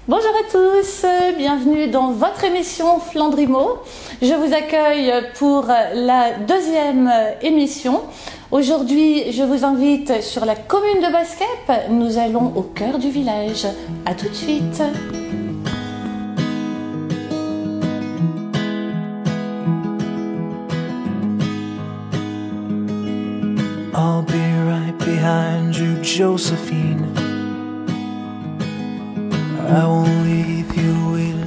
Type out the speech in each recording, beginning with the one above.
Bonjour à tous, bienvenue dans votre émission Flandrimo. Je vous accueille pour la deuxième émission. Aujourd'hui, je vous invite sur la commune de Basquep. Nous allons au cœur du village. À tout de suite. I'll be right behind you, Josephine. I won't leave you waiting.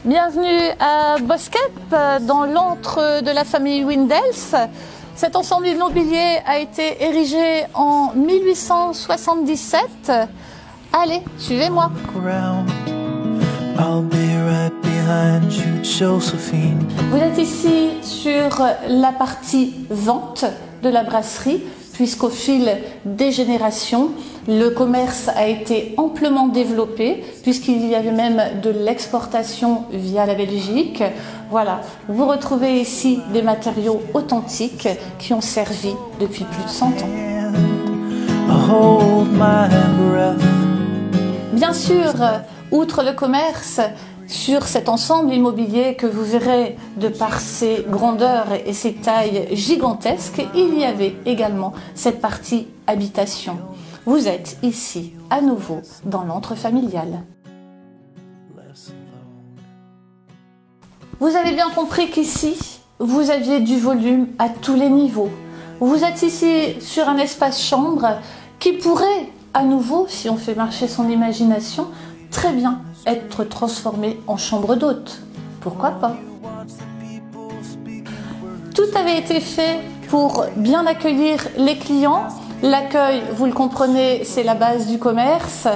Bienvenue à Basquep, dans l'antre de la famille Windels. Cet ensemble immobilier a été érigé en 1877. Allez, suivez-moi. I'll be right behind you, Josephine. Vous êtes ici sur la partie vente de la brasserie, puisqu'au fil des générations, le commerce a été amplement développé, puisqu'il y avait même de l'exportation via la Belgique. Voilà, vous retrouvez ici des matériaux authentiques qui ont servi depuis plus de 100 ans. Hold my breath. Bien sûr, outre le commerce, sur cet ensemble immobilier que vous verrez de par ses grandeurs et ses tailles gigantesques, il y avait également cette partie habitation. Vous êtes ici à nouveau dans l'antre familial. Vous avez bien compris qu'ici, vous aviez du volume à tous les niveaux. Vous êtes ici sur un espace chambre qui pourrait, à nouveau, si on fait marcher son imagination, très bien être transformé en chambre d'hôte. Pourquoi pas? Tout avait été fait pour bien accueillir les clients. L'accueil, vous le comprenez, c'est la base du commerce.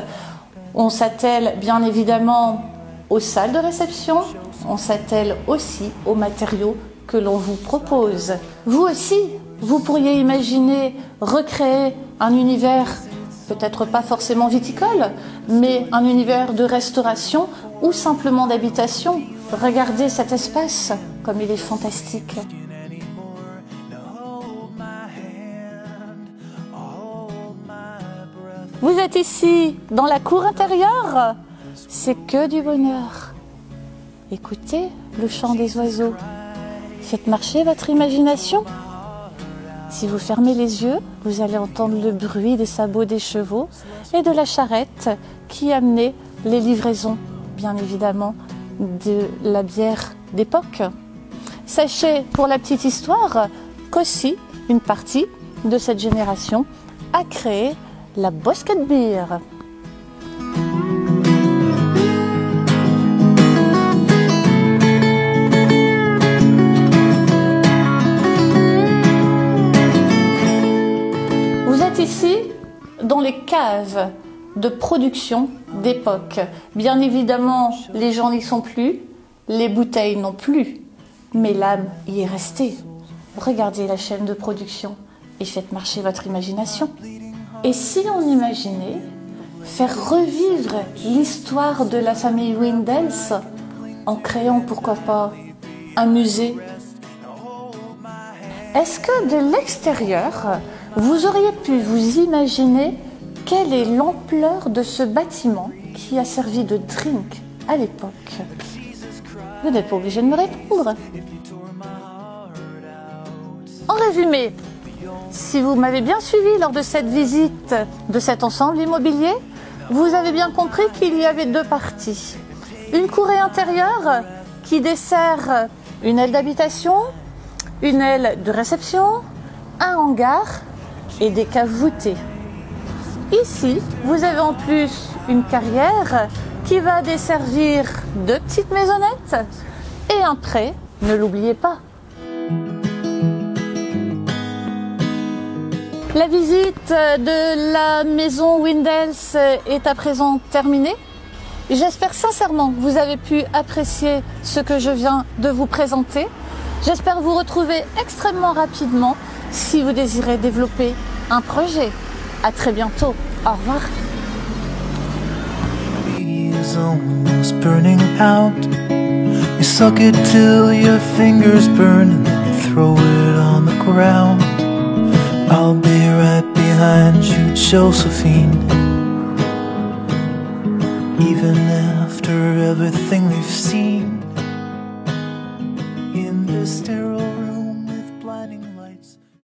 On s'attelle bien évidemment aux salles de réception. On s'attelle aussi aux matériaux que l'on vous propose. Vous aussi, vous pourriez imaginer recréer un univers peut-être pas forcément viticole, mais un univers de restauration ou simplement d'habitation. Regardez cet espace, comme il est fantastique. Vous êtes ici, dans la cour intérieure. C'est que du bonheur. Écoutez le chant des oiseaux. Faites marcher votre imagination. Si vous fermez les yeux, vous allez entendre le bruit des sabots des chevaux et de la charrette qui amenait les livraisons, bien évidemment, de la bière d'époque. Sachez, pour la petite histoire, qu'aussi une partie de cette génération a créé la Basquep Beer. Ici, dans les caves de production d'époque. Bien évidemment, les gens n'y sont plus, les bouteilles non plus, mais l'âme y est restée. Regardez la chaîne de production et faites marcher votre imagination. Et si on imaginait faire revivre l'histoire de la famille Windels en créant, pourquoi pas, un musée? Est-ce que de l'extérieur, vous auriez pu vous imaginer quelle est l'ampleur de ce bâtiment qui a servi de drink à l'époque? Vous n'êtes pas obligé de me répondre. En résumé, si vous m'avez bien suivi lors de cette visite de cet ensemble immobilier, vous avez bien compris qu'il y avait deux parties. Une courée intérieure qui dessert une aile d'habitation, une aile de réception, un hangar et des caves voûtées. Ici, vous avez en plus une carrière qui va desservir deux petites maisonnettes et un pré, ne l'oubliez pas. La visite de la maison Windels est à présent terminée. J'espère sincèrement que vous avez pu apprécier ce que je viens de vous présenter. J'espère vous retrouver extrêmement rapidement si vous désirez développer un projet. À très bientôt. Au revoir. Almost burning out. You suck it till your fingers burn and then you throw it on the ground. I'll be right behind you, Josephine. Even after everything they've seen,